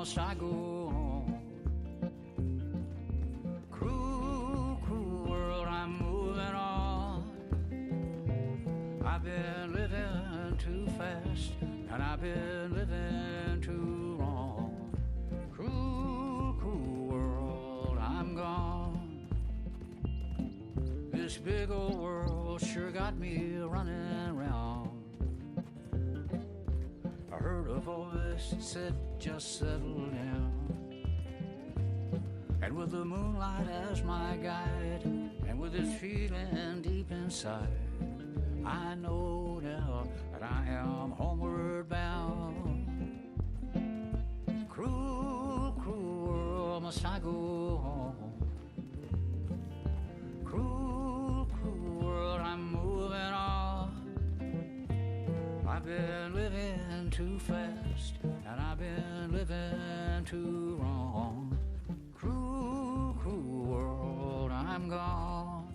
must I go on? Cruel, cruel world, I'm moving on. I've been living too fast, and I've been living too wrong. Cruel, cruel world, I'm gone. This big old world sure got me running round. I heard a voice that said, just settle down. And with the moonlight as my guide, and with this feeling deep inside, I know now that I am homeward bound. Cruel, cruel world, must I go home? Cruel, cruel world, I'm moving on. I've been living too fast, and I've been living too wrong. Cruel, cruel world, I'm gone.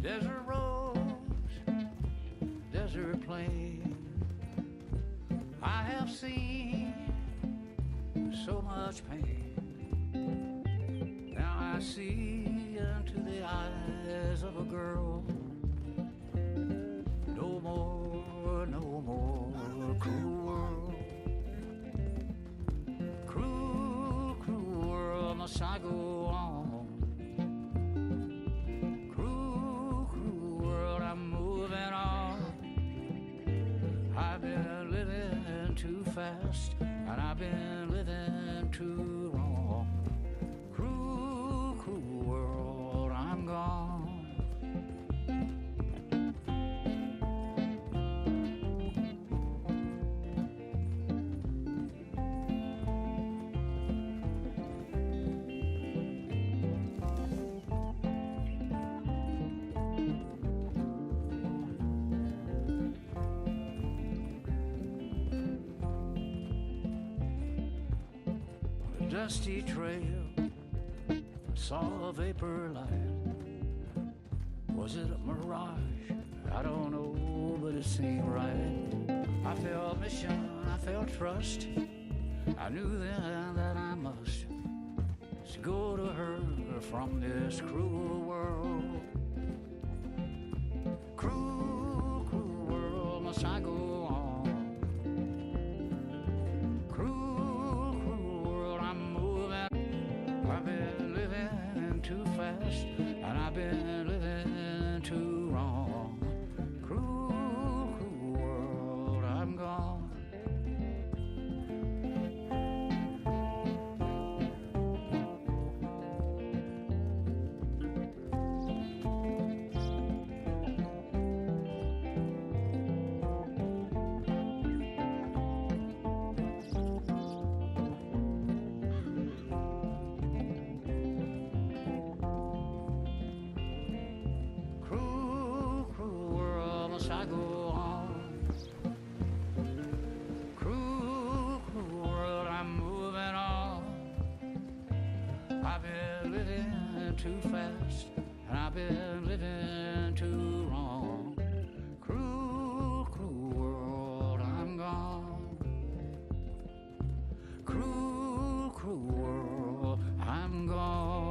Desert roads, desert plain, I have seen so much pain. Now I see into the eyes of a girl. No more, no more cruel world. Cruel, cruel world, must I go on? I'm moving on. I've been living too fast, and I've been living too wrong. Cruel, cruel world, I'm gone. Dusty trail, saw a vapor light. Was it a mirage? I don't know, but it seemed right. I felt mission, I felt trust. I knew then that I must go to her from this cruel world. Cruel, cruel world, must I go on? I've been living too fast, and I've been living too wrong. Cruel, cruel world, I'm gone. I go on. Cruel, cruel world, I'm moving on. I've been living too fast, and I've been living too wrong. Cruel, cruel world, I'm gone. Cruel, cruel world, I'm gone.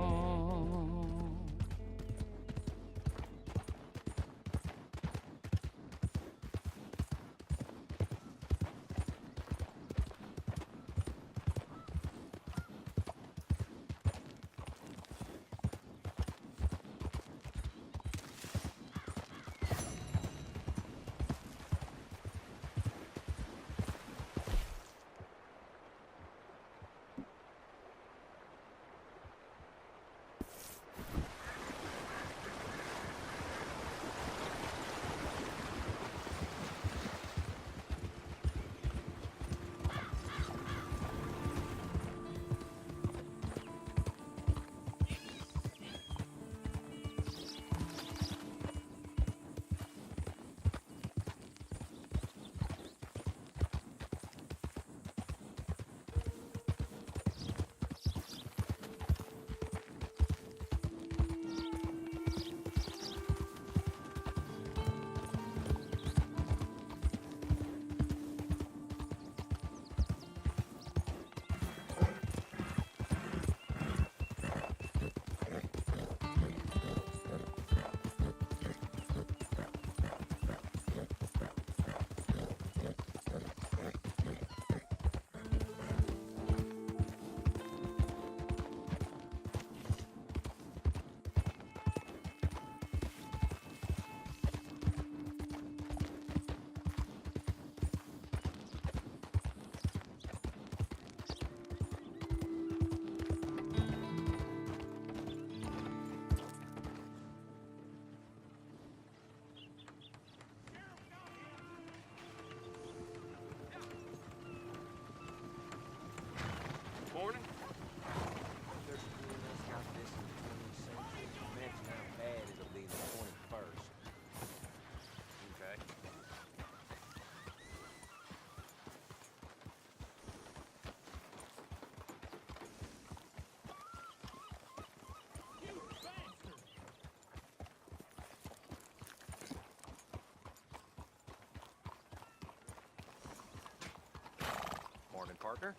Parker.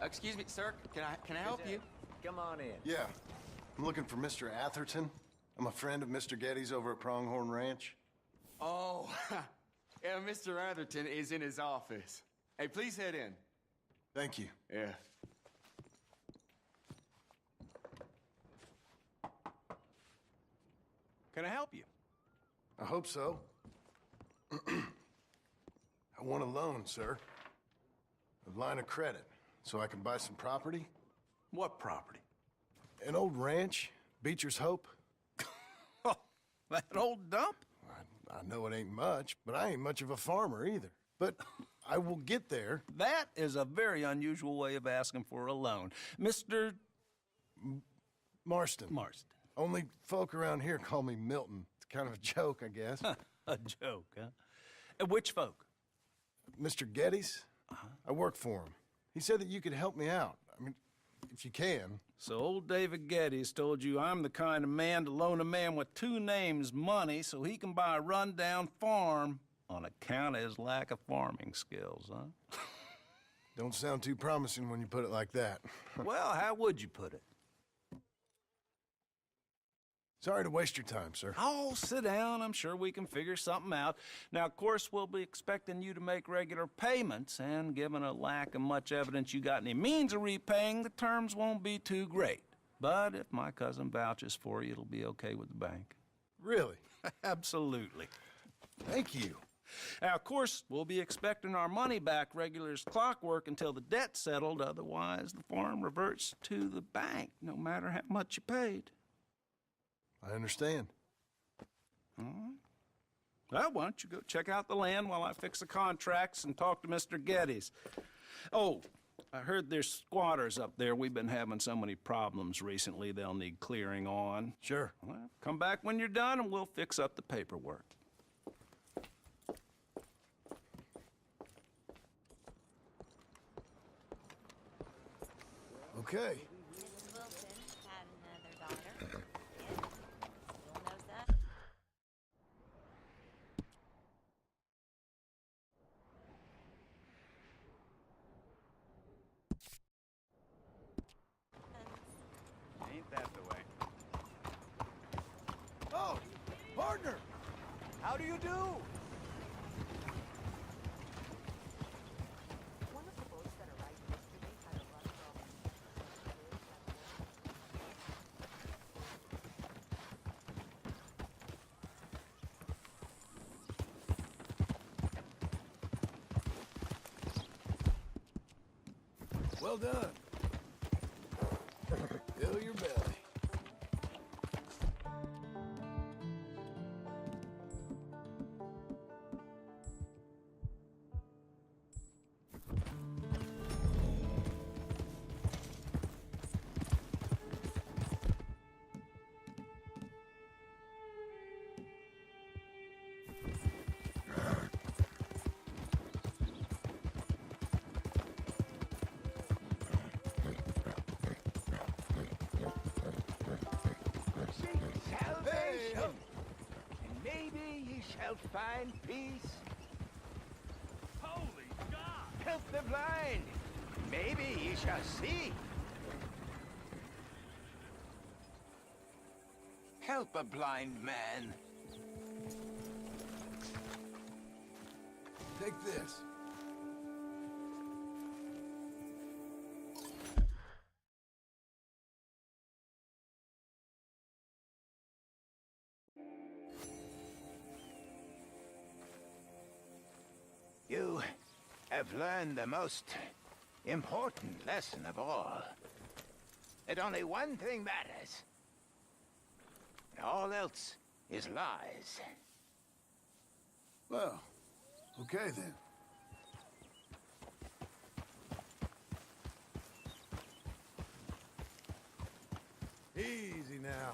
Excuse me, sir. Can I help you? Come on in. Yeah. I'm looking for Mr. Atherton. I'm a friend of Mr. Getty's over at Pronghorn Ranch. Oh, yeah, Mr. Atherton is in his office. Hey, please head in. Thank you. Yeah. Can I help you? I hope so. I want a loan, sir. A line of credit, so I can buy some property. What property? An old ranch, Beecher's Hope. Oh, that old dump? I know it ain't much, but I ain't much of a farmer either. But I will get there. That is a very unusual way of asking for a loan. Mr. Marston. Marston. Only folk around here call me Milton. It's kind of a joke, I guess. A joke, huh? And which folk? Mr. Getty's? I work for him. He said that you could help me out. I mean, if you can. So old David Geddes told you I'm the kind of man to loan a man with two names money so he can buy a rundown farm on account of his lack of farming skills, huh? Don't sound too promising when you put it like that. Well, how would you put it? Sorry to waste your time, sir. Oh, sit down. I'm sure we can figure something out. Now, of course, we'll be expecting you to make regular payments, and given a lack of much evidence you got any means of repaying, the terms won't be too great. But if my cousin vouches for you, it'll be okay with the bank. Really? Absolutely. Thank you. Now, of course, we'll be expecting our money back regular as clockwork until the debt's settled. Otherwise, the farm reverts to the bank, no matter how much you paid. I understand. All right. Well, why don't you go check out the land while I fix the contracts and talk to Mr. Geddes. Oh, I heard there's squatters up there. We've been having so many problems recently, they'll need clearing on. Sure. Well, come back when you're done and we'll fix up the paperwork. Okay. Mrs. Wilson had another daughter. Yes, Bill knows that. Ain't that the way? Oh, partner! How do you do? One of the boats that arrived yesterday had a run from. Well done. Fill your belly. Salvation, and maybe ye shall find peace. Holy God! Help the blind, maybe ye shall see. Help a blind man. Take this. You have learned the most important lesson of all. That only one thing matters. And all else is lies. Well, okay then. Easy now.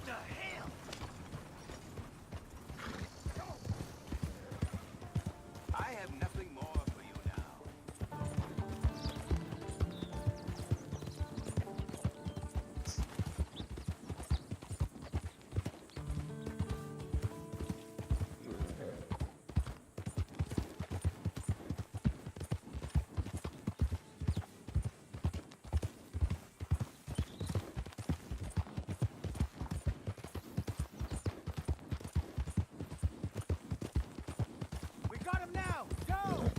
the hell? I have nothing more for you now. We got him now! Go!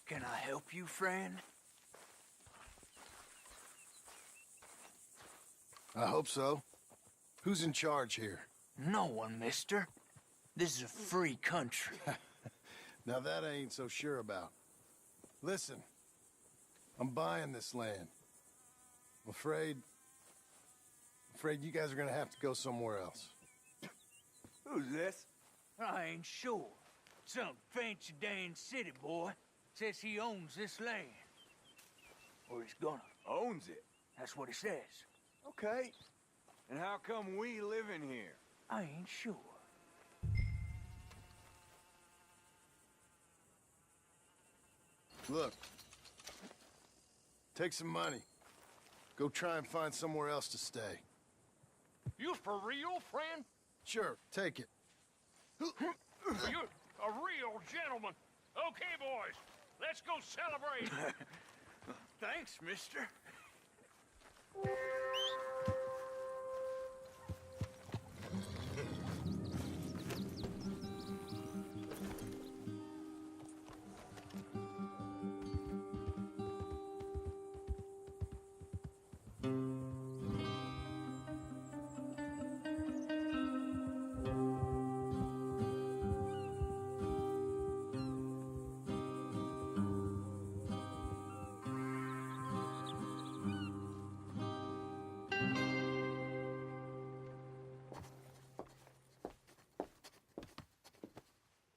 Can I help you, friend? I hope so. Who's in charge here? No one, mister. This is a free country. Now that I ain't so sure about. Listen, I'm buying this land. I'm afraid you guys are gonna have to go somewhere else. Who's this? I ain't sure. Some fancy Dan city boy says he owns this land. Or he's gonna. Owns it. That's what he says. Okay. And how come we live in here? I ain't sure. Look, take some money. Go try and find somewhere else to stay. You for real, friend? Sure, take it. You're a real gentleman. Okay, boys, let's go celebrate. Thanks, mister.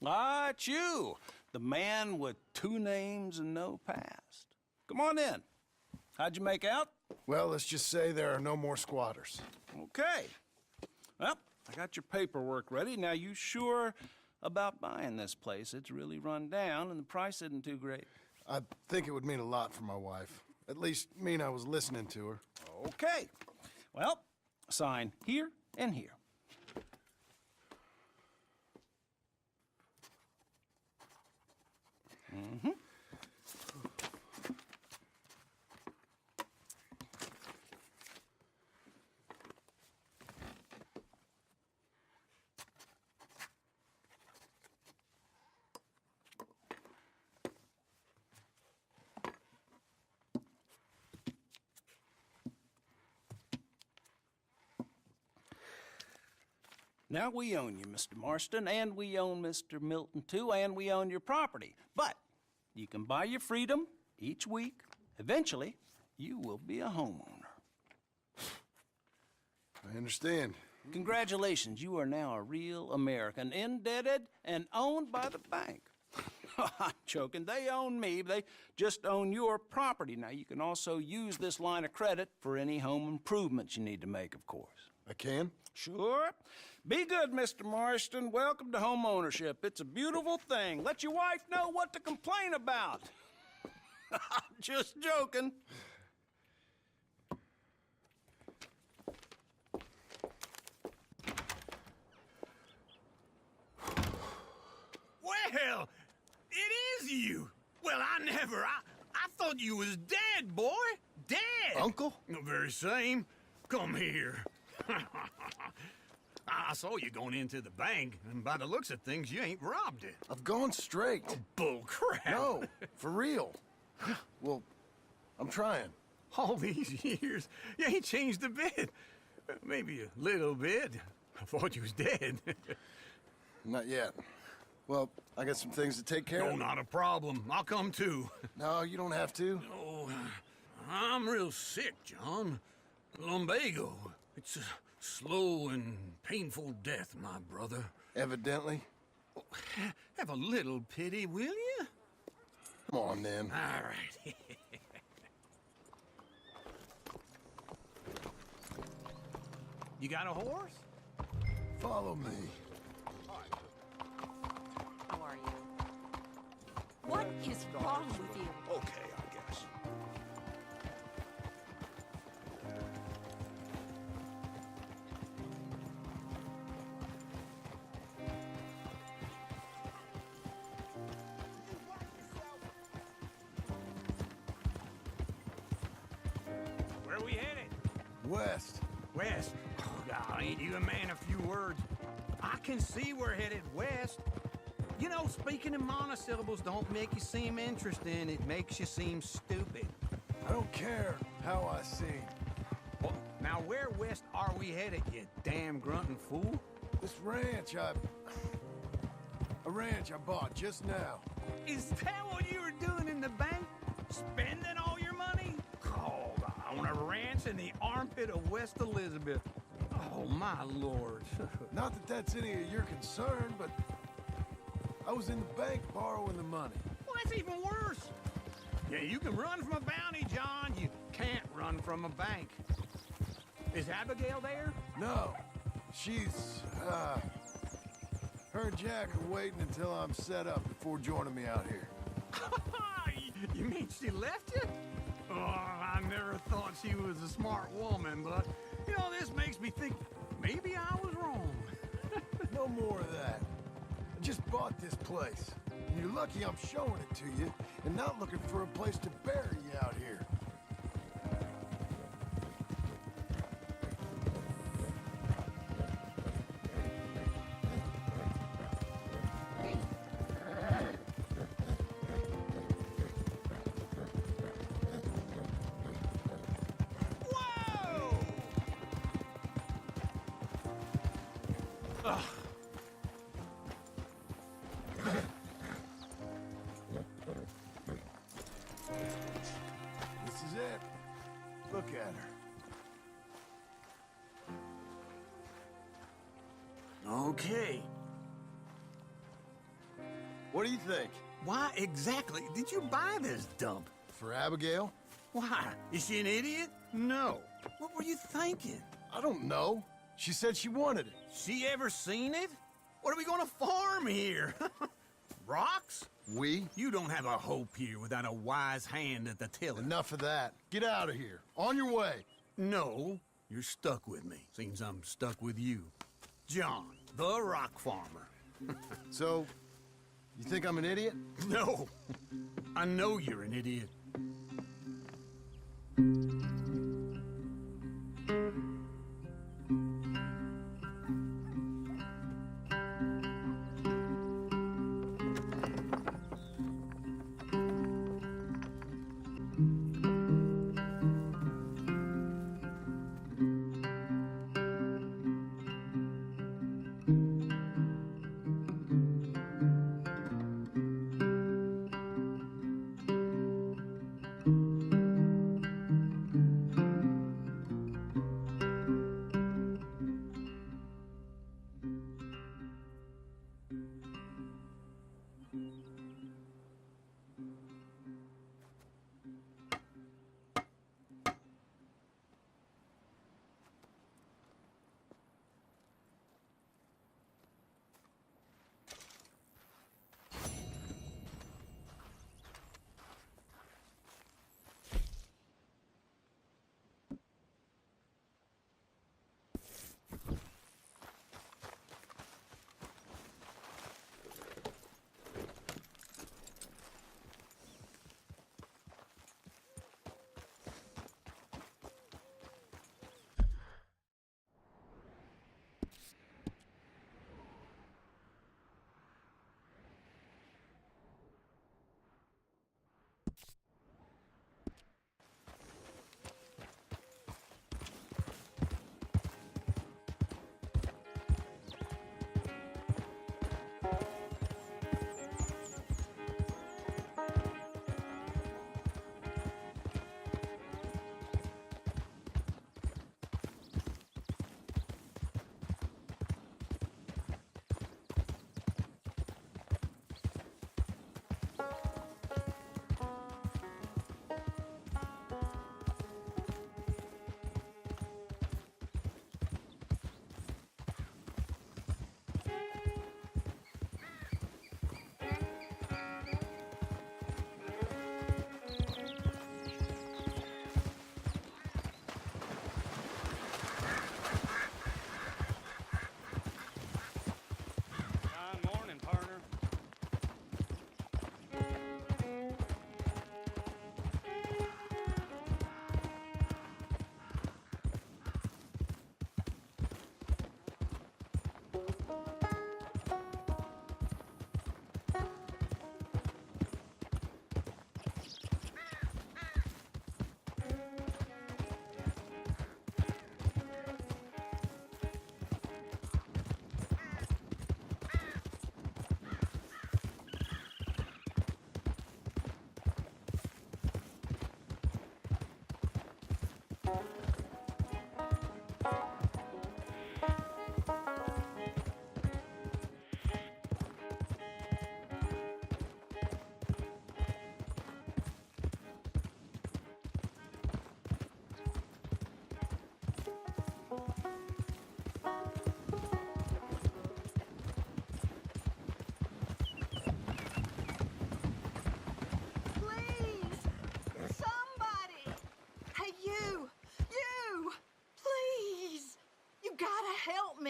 Ah, it's you, the man with 2 names and no past. Come on in. How'd you make out? Well, let's just say there are no more squatters. Okay. Well, I got your paperwork ready. Now, you sure about buying this place? It's really run down, and the price isn't too great. I think it would mean a lot for my wife. At least mean I was listening to her. Okay. Well, sign here and here. Mm-hmm. Now we own you, Mr. Marston, and we own Mr. Milton, too, and we own your property. But you can buy your freedom each week. Eventually, you will be a homeowner. I understand. Congratulations, you are now a real American, indebted and owned by the bank. I'm joking. They own me. They just own your property. Now, you can also use this line of credit for any home improvements you need to make, of course. I can? Sure. Be good, Mr. Marston. Welcome to home ownership. It's a beautiful thing. Let your wife know what to complain about. Just joking. Well, it is you. Well, I thought you was dead, boy. Dead. Uncle? The very same. Come here. I saw you going into the bank, and by the looks of things, you ain't robbed it. I've gone straight. Bull crap. No, for real. Well, I'm trying. All these years, you ain't changed a bit. Maybe a little bit. I thought you was dead. Not yet. Well, I got some things to take care No, of. not a problem. I'll come too. No, you don't have to. Oh, I'm real sick, John. Lumbago. It's a slow and painful death, my brother. Evidently. Have a little pity, will you? Come on, then. All right. You got a horse? Follow me. How are you? What is wrong with you? Okay, I guess. Where we headed? West. West. Oh, God, ain't you a man of few words? I can see we're headed west. You know, speaking in monosyllables don't make you seem interesting. It makes you seem stupid. I don't care how I seem. Well, now, where west are we headed, you damn grunting fool? This ranch a ranch I bought just now. Is that what you were doing in the bank? Spending all your money? Oh, on a ranch in the armpit of West Elizabeth. Oh, my lord. Not that that's any of your concern, but I was in the bank borrowing the money. Well, that's even worse. Yeah, you can run from a bounty, John. You can't run from a bank. Is Abigail there? No, she's, her and Jack are waiting until I'm set up before joining me out here. You mean she left you? Oh, I never thought she was a smart woman, but, you know, this makes me think maybe I was wrong. No more of that. I just bought this place. And you're lucky I'm showing it to you and not looking for a place to bury you out here. Whoa! Ugh. This is it. Look at her. Okay. What do you think? Why exactly did you buy this dump? For Abigail? Why? Is she an idiot? No. What were you thinking? I don't know. She said she wanted it. She ever seen it? What are we gonna farm here? Rocks? We? You don't have a hope here without a wise hand at the tiller. Enough of that. Get out of here. On your way. No, you're stuck with me. Seems I'm stuck with you. John, the rock farmer. So, you think I'm an idiot? No, I know you're an idiot.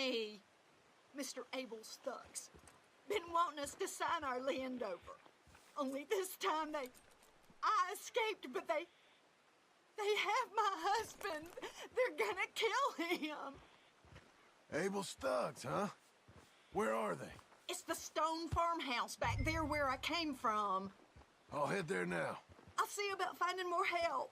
me, Mr. Abel Stucks. Been wanting us to sign our land over. Only this time I escaped, but they have my husband. They're gonna kill him. Abel Stugs, huh? Where are they? It's the stone farmhouse back there where I came from. I'll head there now. I'll see about finding more help.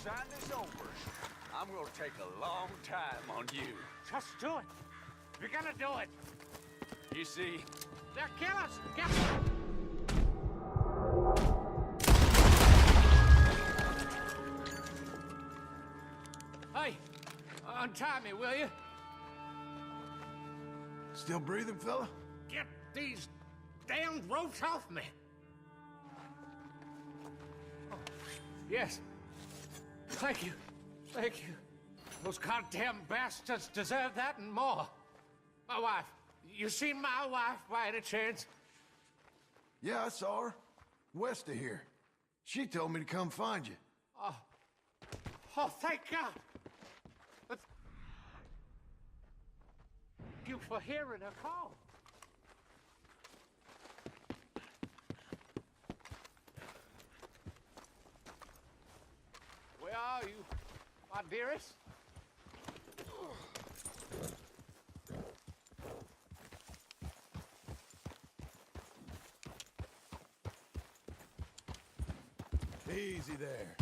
Sign this over. I'm gonna take a long time on you. Just do it. You're gonna do it. You see? They'll kill us. Get Hey, untie me, will you? Still breathing, fella? Get these damn ropes off me. Oh, yes. Thank you. Thank you. Those goddamn bastards deserve that and more. My wife. You seen my wife by any chance? Yeah, I saw her. West of here. She told me to come find you. Oh, thank God. Thank you for hearing her call. Where are you, my dearest? Easy there.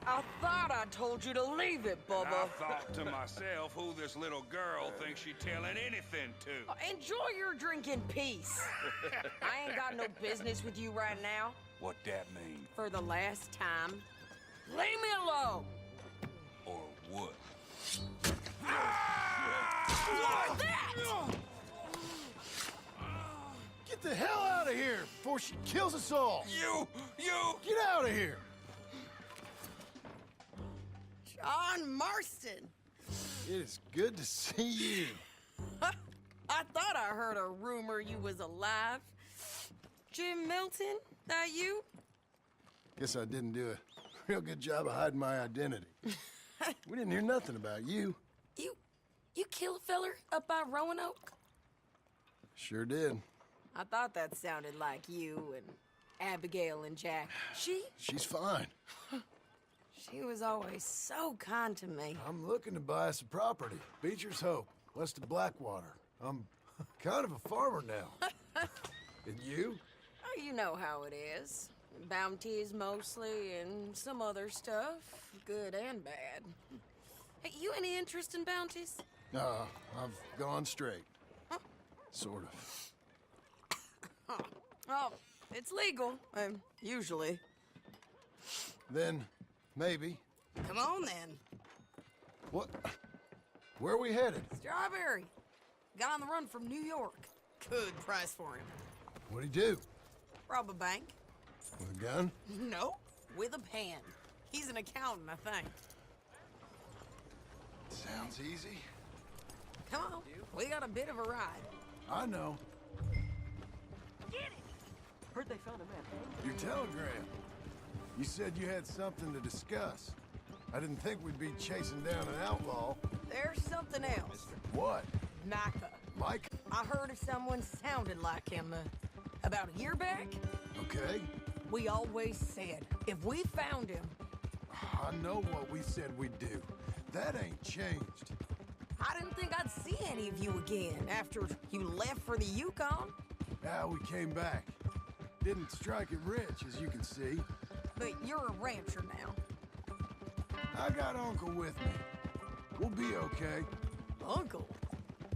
I thought I told you to leave it, And Bubba. I thought to myself who this little girl thinks she telling anything to. Enjoy your drink in peace. I ain't got no business with you right now. What that mean? For the last time, leave me alone. Or what? What's that? Get the hell out of here before she kills us all! You! Get out of here! John Marston. It is good to see you. I thought I heard a rumor you was alive. Jim Milton, that you? Guess I didn't do a real good job of hiding my identity. We didn't hear nothing about you. You kill a feller up by Roanoke? Sure did. I thought that sounded like you and Abigail and Jack. She's fine. She was always so kind to me. I'm looking to buy some property. Beecher's Hope, west of Blackwater. I'm kind of a farmer now. And you? Oh, you know how it is. Bounties mostly, and some other stuff, good and bad. Hey, you any interest in bounties? I've gone straight. Sort of. Oh, it's legal, usually. Then, maybe. Come on, then. What? Where are we headed? Strawberry. Got on the run from New York. Good price for him. What'd he do? Rob a bank. With a gun? No, with a pen. He's an accountant, I think. Sounds easy. Come on, we got a bit of a ride. I know. Get it! Heard they found a man. Your telegram. You said you had something to discuss. I didn't think we'd be chasing down an outlaw. There's something else. What? Micah. Mike? I heard of someone sounded like him about a year back. Okay. We always said, if we found him... I know what we said we'd do. That ain't changed. I didn't think I'd see any of you again after you left for the Yukon. Yeah, we came back. Didn't strike it rich, as you can see. But you're a rancher now. I got Uncle with me. We'll be okay. Uncle?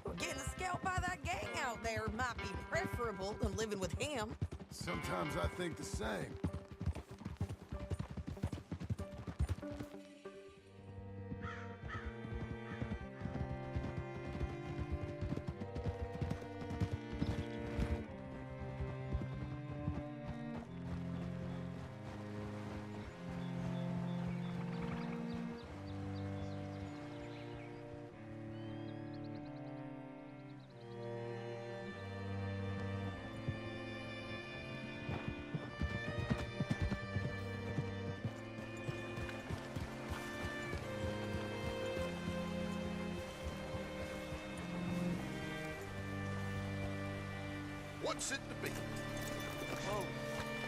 Well, getting scalped by that gang out there might be preferable than living with him. Sometimes I think the same. What's it to be? Oh,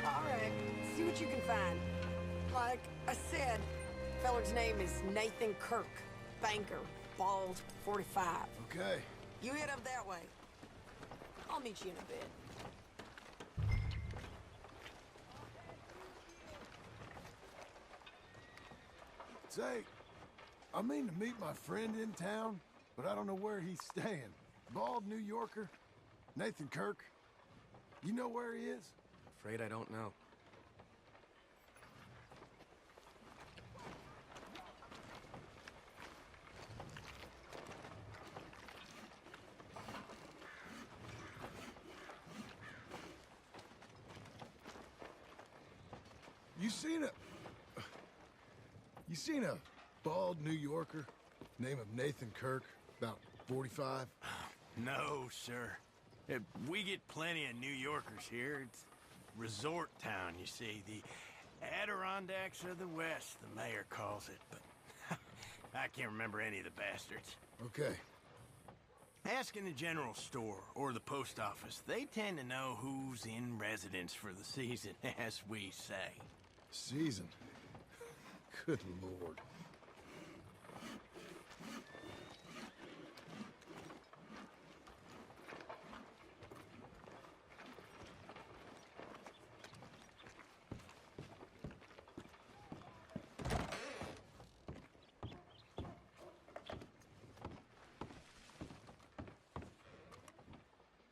all right. See what you can find. Like I said, feller's name is Nathan Kirk. Banker. Bald. 45. Okay. You head up that way. I'll meet you in a bit. Say, I mean to meet my friend in town, but I don't know where he's staying. Bald New Yorker? Nathan Kirk? You know where he is? Afraid I don't know. You seen a bald New Yorker, name of Nathan Kirk, about 45? No, sir. We get plenty of New Yorkers here. It's resort town, you see. The Adirondacks of the West, the mayor calls it, but I can't remember any of the bastards. Okay. Ask in the general store or the post office. They tend to know who's in residence for the season, as we say. Season? Good Lord.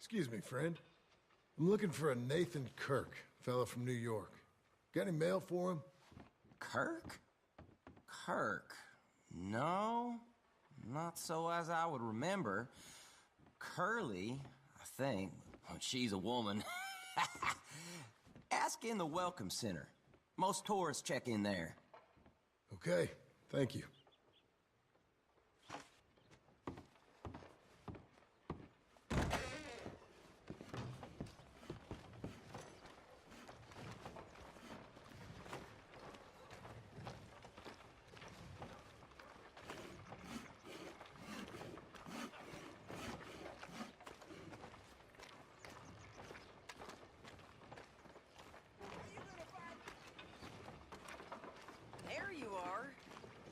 Excuse me, friend. I'm looking for a Nathan Kirk, fella from New York. Got any mail for him? Kirk? Kirk? No, not so as I would remember. Curly, I think. Well, she's a woman. Ask in the Welcome Center. Most tourists check in there. Okay, thank you. There you are.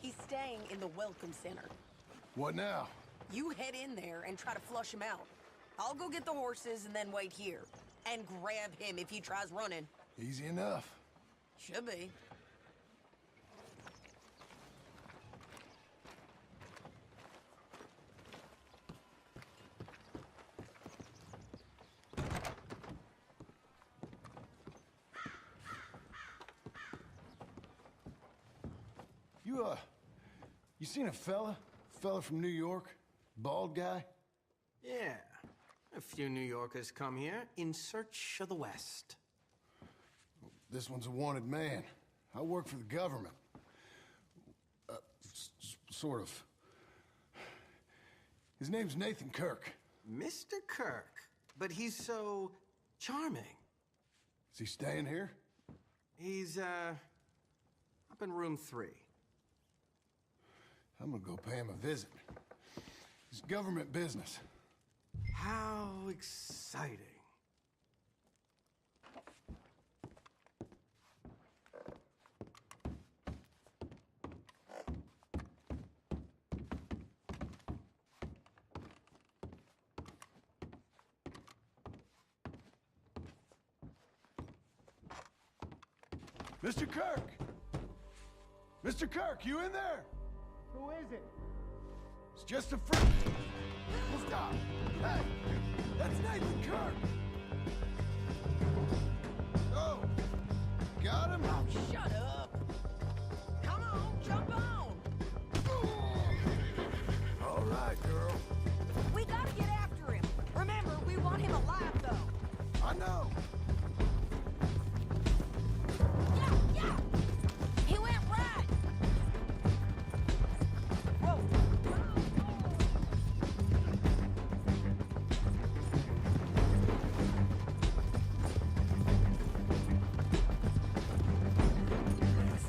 He's staying in the Welcome Center. What now? You head in there and try to flush him out. I'll go get the horses and then wait here. And grab him if he tries running. Easy enough. Should be. You seen a fella? Fella from New York? Bald guy? Yeah. A few New Yorkers come here in search of the West. This one's a wanted man. I work for the government. Sort of. His name's Nathan Kirk. Mr. Kirk? But he's so charming. Is he staying here? He's, up in room 3. I'm gonna go pay him a visit. It's government business. How exciting. Mr. Kirk! Mr. Kirk, you in there? Who is it? It's just a freak. Well, stop. Hey, that's Nathan Kirk. Oh, got him? Oh, shut up. Come on, jump on. All right, girl. We gotta get after him. Remember, we want him alive, though. I know. Yeah. He went right. Whoa.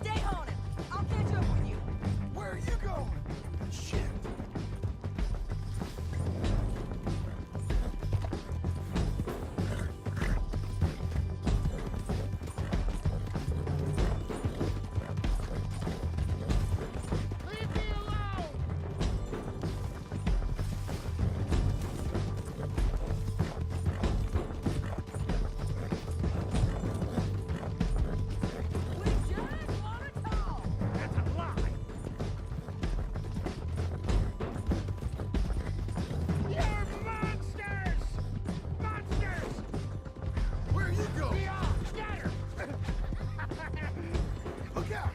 Stay on him. I'll catch up with you. Where are you going? Shit. Leave me alone! We just want to talk. That's a lie! You're monsters! Monsters! Where are you going? We are! Scatter! Look out.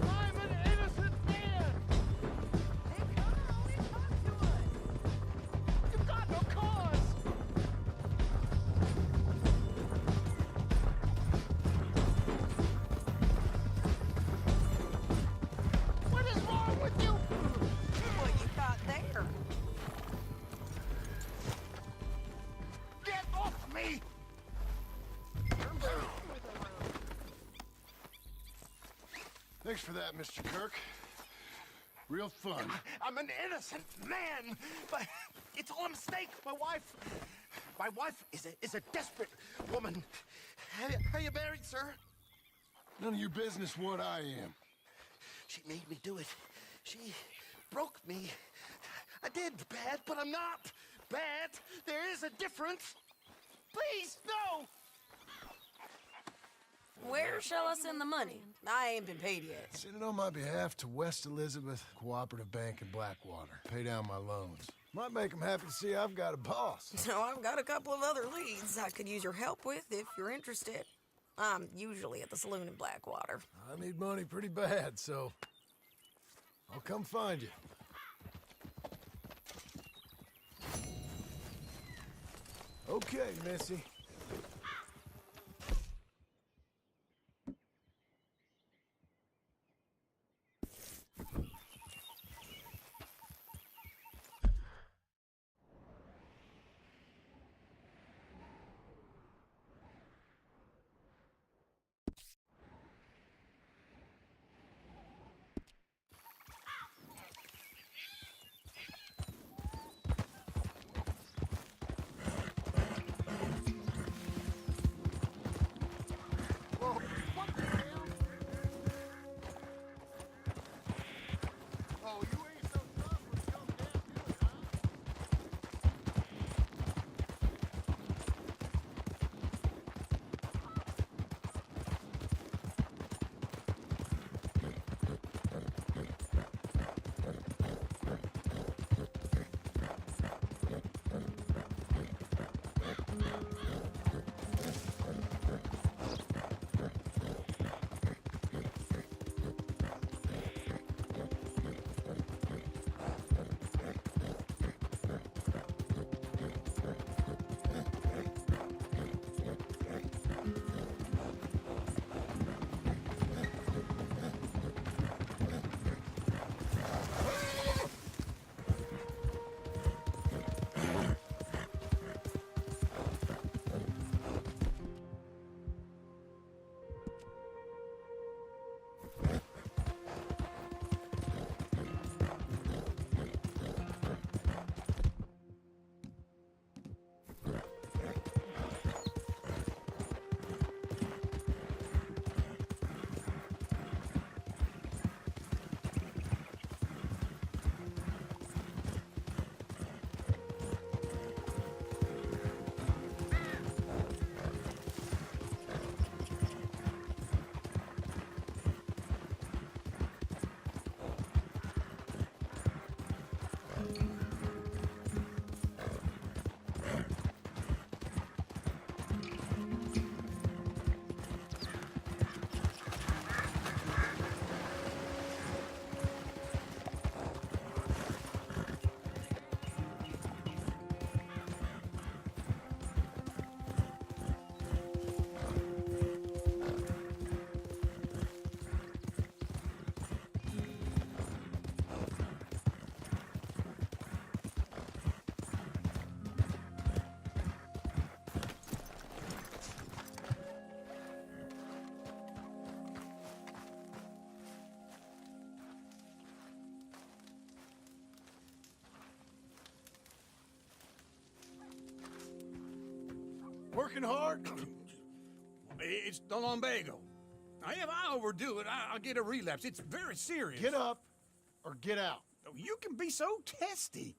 I'm an innocent man! Hey, come on and talk to us. You've got no cause! What is wrong with you? What you got there? Get off me! Thanks for that, Mr. Kirk. Real fun. I'm an innocent man, but it's all a mistake. My wife is a desperate woman. Are you married, sir? None of your business what I am. She made me do it. She broke me. I did bad, but I'm not bad. There is a difference. Please, no! Where's shall I send the money? I ain't been paid yet. Send it on my behalf to West Elizabeth Cooperative Bank in Blackwater. Pay down my loans. Might make them happy to see I've got a boss. So I've got a couple of other leads I could use your help with if you're interested. I'm usually at the saloon in Blackwater. I need money pretty bad, so I'll come find you. Okay, Missy. Working hard? It's the lumbago. Now, if I overdo it, I'll get a relapse. It's very serious. Get up or get out. You can be so testy.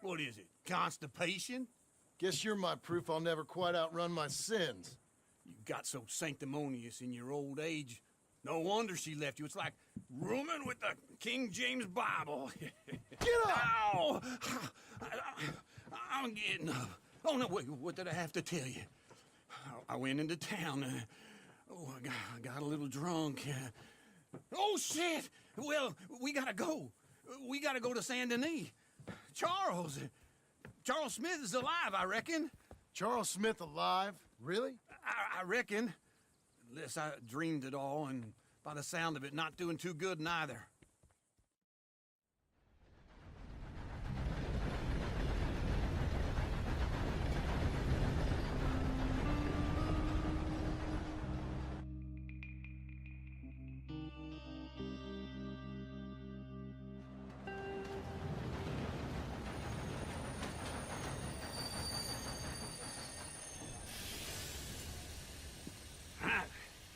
What is it, constipation? Guess you're my proof I'll never quite outrun my sins. You got so sanctimonious in your old age. No wonder she left you. It's like rooming with the King James Bible. Get up! Ow! I'm getting up. Oh, no, wait, what did I have to tell you? I went into town. I got a little drunk. Oh, shit! Well, we gotta go. We gotta go to Saint Denis. Charles Smith is alive, I reckon. Charles Smith alive? Really? I reckon. Unless I dreamed it all, and by the sound of it, not doing too good neither.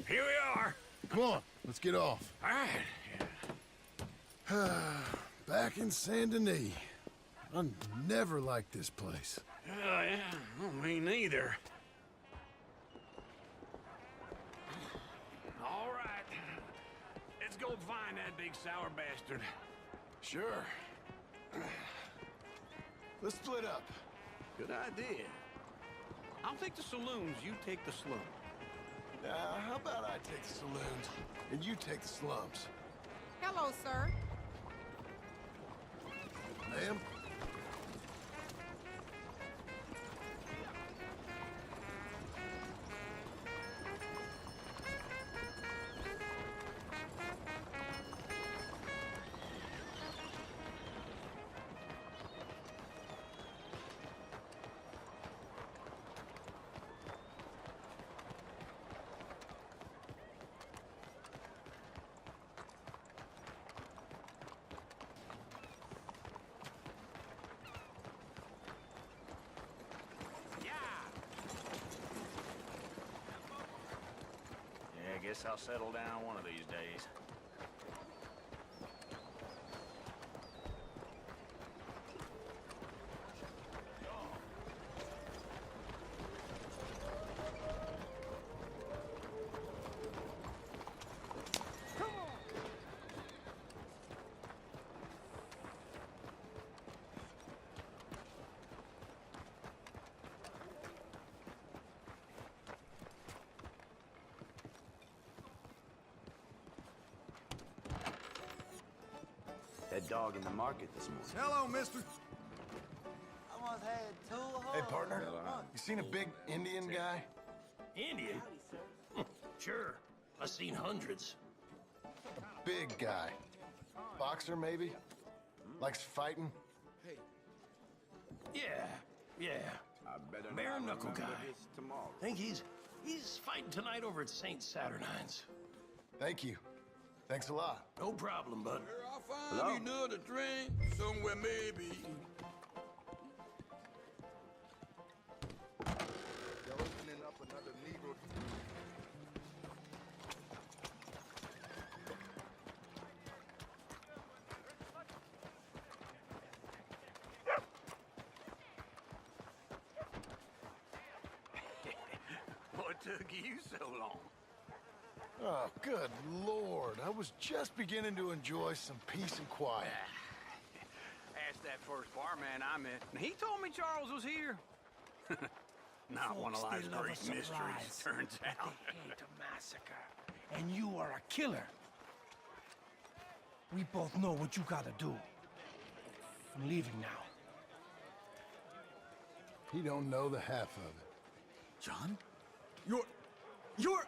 Here we are. Come on, let's get off. All right. Back in Saint Denis. I never liked this place. Yeah, well, me neither. find that big sour bastard. Sure. Let's split up. Good idea. I'll take the saloons, you take the slum. How about I take the saloons and you take the slums? Hello, sir. Ma'am? I guess I'll settle down one of these days. That dog in the market this morning. Hello, mister. Almost had two hoes. Hey, partner. You seen a big Indian guy? Indian? Sure. I've seen hundreds. A big guy. Boxer, maybe? Likes fighting? Yeah, yeah. Bare knuckle guy. Think he's fighting tonight over at St. Saturnine's. Thank you. Thanks a lot. No problem, bud. I'll find me another drink somewhere, maybe. They're opening up another Negro. What took you so long? Oh, good Lord. I was just beginning to enjoy some peace and quiet. Asked that first barman I met, and he told me Charles was here. Not one of Folks, life's they love a great mysteries, surprise. turns out. They hate a massacre. And you are a killer. We both know what you gotta do. I'm leaving now. He don't know the half of it. John? You're...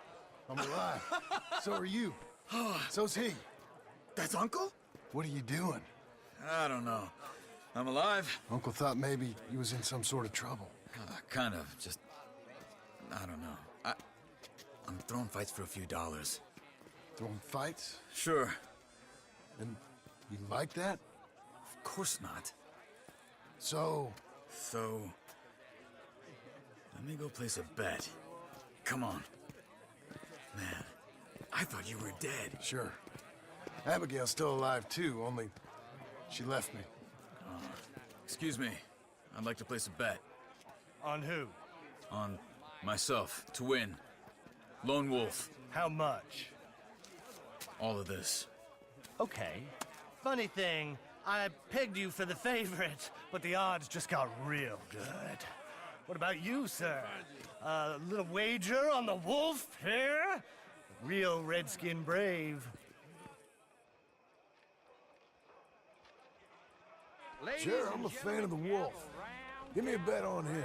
I'm alive. So are you. So's he. That's Uncle? What are you doing? I don't know. I'm alive. Uncle thought maybe he was in some sort of trouble. Kind of. Just... I don't know. I'm throwing fights for a few dollars. Throwing fights? Sure. And you like that? Of course not. So, let me go place a bet. Come on. Man, I thought you were dead. Sure. Abigail's still alive too, only she left me. Excuse me. I'd like to place a bet. On who? On myself, to win. Lone Wolf. How much? All of this. Okay. Funny thing, I pegged you for the favorite, but the odds just got real good. What about you, sir? A little wager on the wolf here? Real redskin brave. Sure, I'm a fan of the wolf. Give me a bet on him.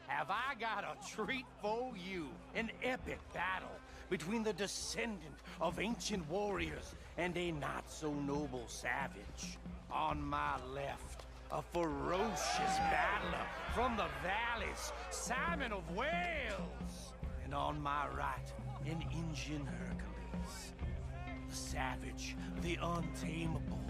Have I got a treat for you? An epic battle between the descendant of ancient warriors and a not-so-noble savage. On my left, a ferocious battler from the valleys, Simon of Wales. And on my right, an Indian Hercules. The savage, the untamable,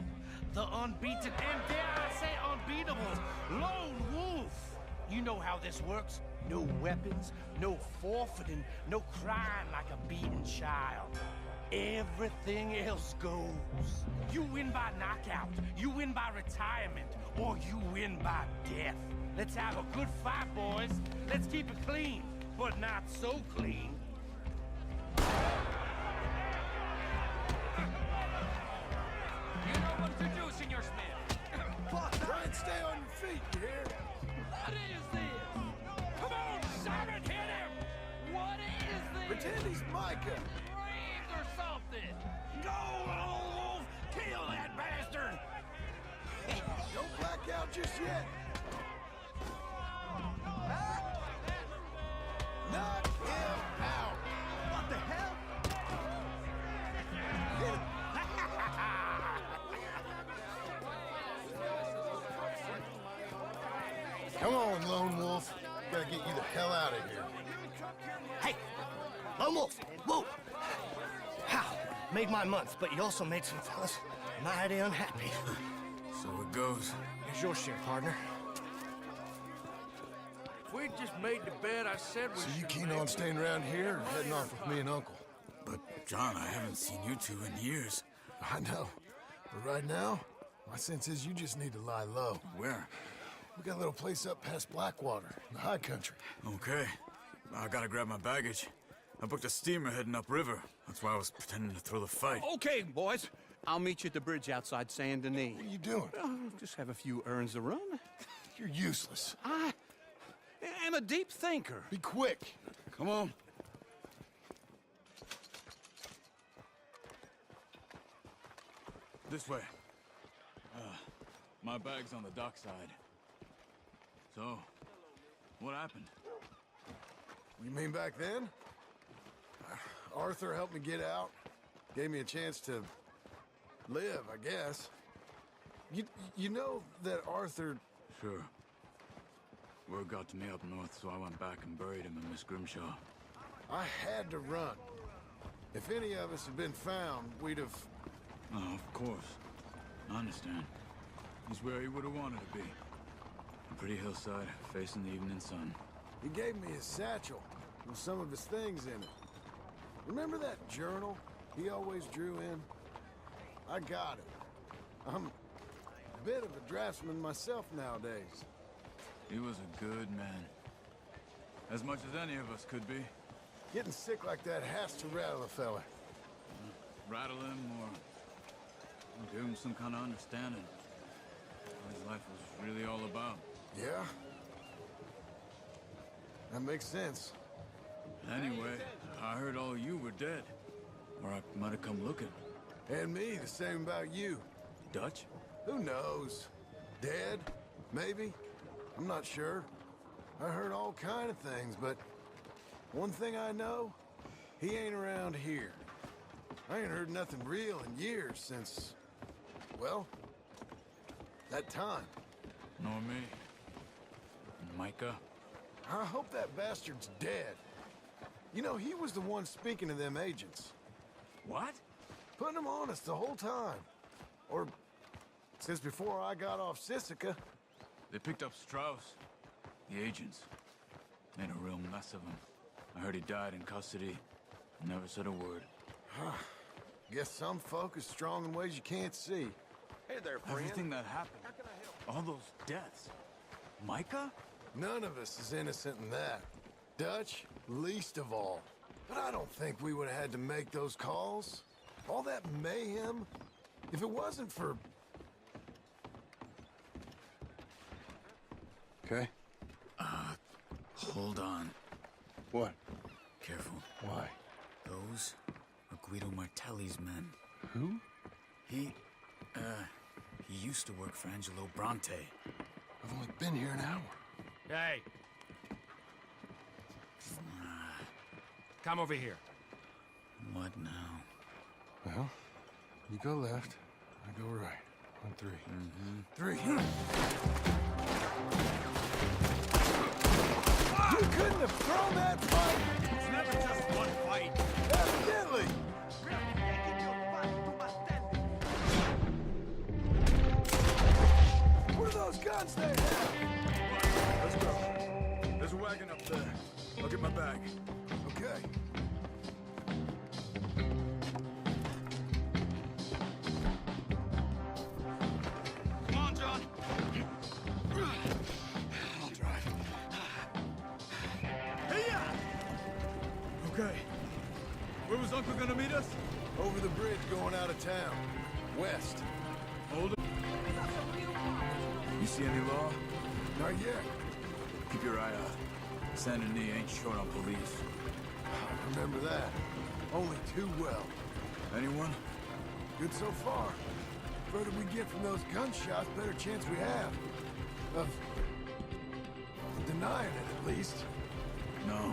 the unbeaten, and dare I say unbeatable, Lone Wolf. You know how this works. No weapons, no forfeiting, no crying like a beaten child. Everything else goes. You win by knockout, you win by retirement, or you win by death. Let's have a good fight, boys. Let's keep it clean, but not so clean. Smith. Try and stay on your feet, you hear? What is this? Come on, Simon, hit him! What is this? Pretend he's Micah. Brains or something! Go, lone wolf! Kill that bastard! Don't black out just yet. Knock him out. What the hell? Come on, Lone Wolf. Gotta get you the hell out of here. Hey, Lone Wolf, whoa! How? Made my month, but you also made some fellas mighty unhappy. So it goes. Here's your share, partner. If we'd just made the bed, I said we So you keen on staying around here or heading off with me and Uncle? But, John, I haven't seen you two in years. I know. But right now, my sense is you just need to lie low. Where? We got a little place up past Blackwater, in the high country. Okay. I gotta grab my baggage. I booked a steamer heading upriver. That's why I was pretending to throw the fight. Okay, boys. I'll meet you at the bridge outside Saint Denis. What are you doing? Just have a few errands to run. You're useless. I am a deep thinker. Be quick. Come on. This way. My bag's on the dockside. So, what happened? You mean back then? Arthur helped me get out. Gave me a chance to live, I guess. You know that Arthur... Sure. Word got to me up north, so I went back and buried him in Miss Grimshaw. I had to run. If any of us had been found, we'd have... Oh, of course. I understand. He's where he would have wanted to be. A pretty hillside, facing the evening sun. He gave me his satchel with some of his things in it. Remember that journal he always drew in? I got it. I'm a bit of a draftsman myself nowadays. He was a good man. As much as any of us could be. Getting sick like that has to rattle a fella. Rattle him or give him some kind of understanding. What his life was really all about. Yeah? That makes sense. Anyway, I heard all you were dead. Or I might have come looking. And me, the same about you. Dutch? Who knows? Dead? Maybe? I'm not sure. I heard all kind of things, but one thing I know, he ain't around here. I ain't heard nothing real in years since, well, that time. Nor me. Micah? I hope that bastard's dead. You know, he was the one speaking to them agents. What? Putting them on us the whole time. Or since before I got off Sisika. They picked up Strauss. The agents. Made a real mess of him. I heard he died in custody. Never said a word. Guess some folk is strong in ways you can't see. Hey there, friend. Everything that happened. All those deaths. Micah? None of us is innocent in that. Dutch, least of all. But I don't think we would have had to make those calls. All that mayhem. If it wasn't for... Okay? Hold on. What? Careful. Why? Those are Guido Martelli's men. Who? He used to work for Angelo Bronte. I've only been here an hour. Hey. Come over here. What now? Well, you go left, I go right. On three. Three. You couldn't have thrown that fight! It's never just one fight. Evidently! What are those guns they have? Let's go. There's a wagon up there. I'll get my bag. Okay. Come on, John. I'll drive. Hey-ya! Okay. Where was Uncle gonna meet us? Over the bridge going out of town. West. Hold it. You see any law? Not yet. Keep your eye out. Saint Denis ain't short on police. I remember that. Only too well. Anyone? Good so far. Further we get from those gunshots, better chance we have. Of denying it, at least. No,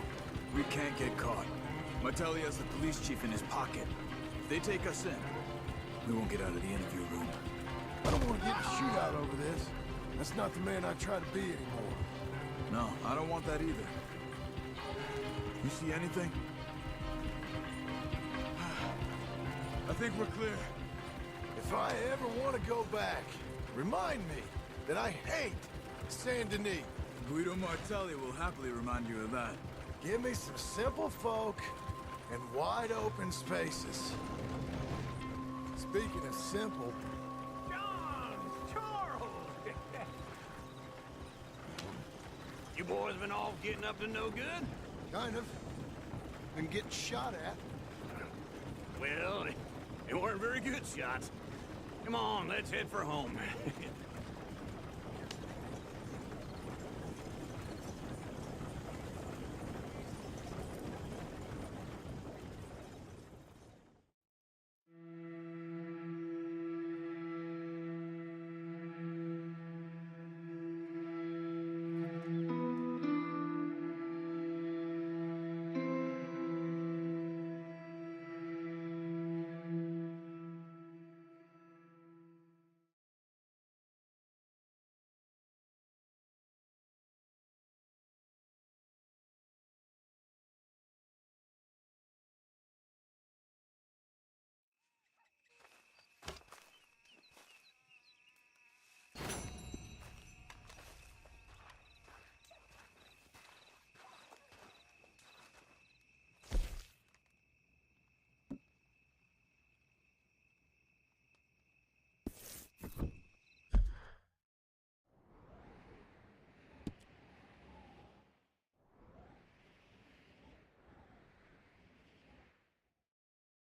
we can't get caught. Martelli has the police chief in his pocket. If they take us in, we won't get out of the interview room. I don't want to get in a shootout over this. That's not the man I try to be anymore. No, I don't want that either. You see anything? I think we're clear. If I ever want to go back, remind me that I hate Saint Denis. Guido Martelli will happily remind you of that. Give me some simple folk and wide open spaces. Speaking of simple... John! Charles! You boys been all getting up to no good? Kind of. Been getting shot at. Well, they weren't very good shots. Come on, let's head for home.